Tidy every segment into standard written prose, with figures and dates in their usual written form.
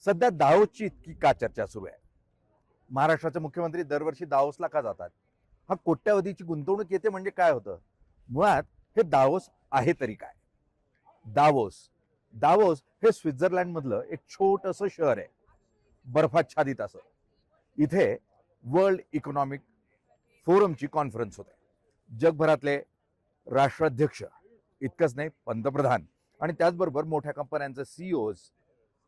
सध्या दावोसची इतकी का चर्चा सुरू आहे? महाराष्ट्राचे मुख्यमंत्री दरवर्षी दावोसला का जातात? हा कोट्यावधीची गुंतवणूक येते म्हणजे काय होतं? मुळात हे दावोस आहे तरी काय? दावोस दावोस हे स्वित्झर्लंड मधलं एक छोटंसं शहर आहे, बर्फाच्छादित असं. इथे वर्ल्ड इकॉनॉमिक फोरमची कॉन्फरन्स होते. जगभरातले राष्ट्राध्यक्ष, इतकंच नाही पंतप्रधान आणि त्याचबरोबर मोठ्या कंपन्यांचे सीईओज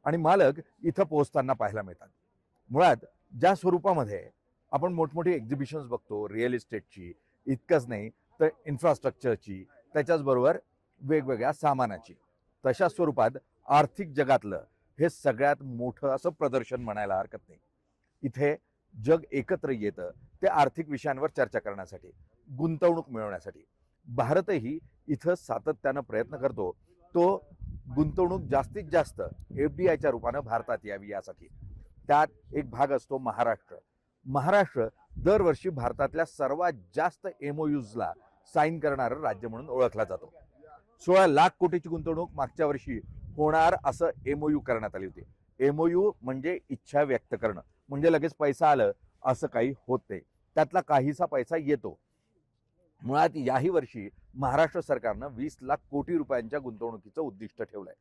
आणि मालक इथं पोहोचताना पाहायला मिळतात. मुळात ज्या स्वरूपामध्ये आपण मोठमोठी एक्झिबिशन्स बघतो रिअल इस्टेटची, इतकंच नाही तर इन्फ्रास्ट्रक्चरची, त्याच्याचबरोबर वेगवेगळ्या सामानाची, तशा स्वरूपात आर्थिक जगातलं हे सगळ्यात मोठं असं प्रदर्शन म्हणायला हरकत नाही. इथे जग एकत्र येतं ते आर्थिक विषयांवर चर्चा करण्यासाठी, गुंतवणूक मिळवण्यासाठी. भारतही इथं सातत्यानं प्रयत्न करतो तो गुंतवणूक जास्तीत जास्त FDIच्या रूपानं भारतात यावी यासाठी. त्यात एक भाग असतो महाराष्ट्र. महाराष्ट्र दरवर्षी भारतातल्या सर्वात जास्त MOUजला साईन करणारं राज्य म्हणून ओळखला जातो. 16 लाख कोटीची गुंतवणूक मागच्या वर्षी होणार असं MOU करण्यात आली होती. MOU म्हणजे इच्छा व्यक्त करणं, म्हणजे लगेच पैसा आलं असं काही होत नाही, त्यातला काहीसा पैसा येतो. मुळात याही वर्षी महाराष्ट्र सरकारनं 20 लाख कोटी रुपयांच्या गुंतवणुकीचं उद्दिष्ट ठेवलंय.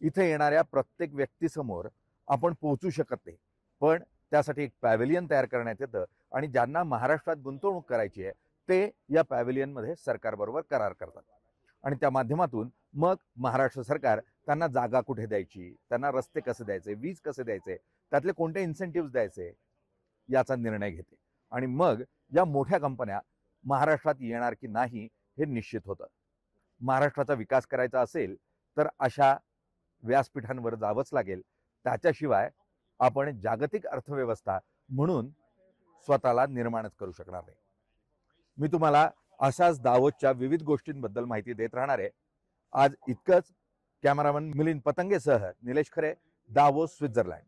इथे येणाऱ्या प्रत्येक व्यक्तीसमोर आपण पोहोचू शकत नाही, पण त्यासाठी एक पॅव्हेलियन तयार करण्यात येतं आणि ज्यांना महाराष्ट्रात गुंतवणूक करायची आहे ते या पॅव्हेलियनमध्ये सरकारबरोबर करार करतात आणि त्या माध्यमातून मग महाराष्ट्र सरकार त्यांना जागा कुठे द्यायची, त्यांना रस्ते कसे द्यायचे, वीज कसे द्यायचे, त्यातले कोणते इन्सेंटिव्ह द्यायचे याचा निर्णय घेते आणि मग या मोठ्या कंपन्या महाराष्ट्रात येणार की नाही हे निश्चित होतं. महाराष्ट्राचा विकास करायचा असेल तर अशा व्यासपीठांवर जावंच लागेल. त्याच्याशिवाय आपण जागतिक अर्थव्यवस्था म्हणून स्वतःला निर्माणच करू शकणार नाही. मी तुम्हाला अशाच दावोसच्या विविध गोष्टींबद्दल माहिती देत राहणार आहे. आज इतकंच. कॅमेरामन मिलिंद पतंगेसह निलेश खरे, दावोस, स्वित्झर्लंड.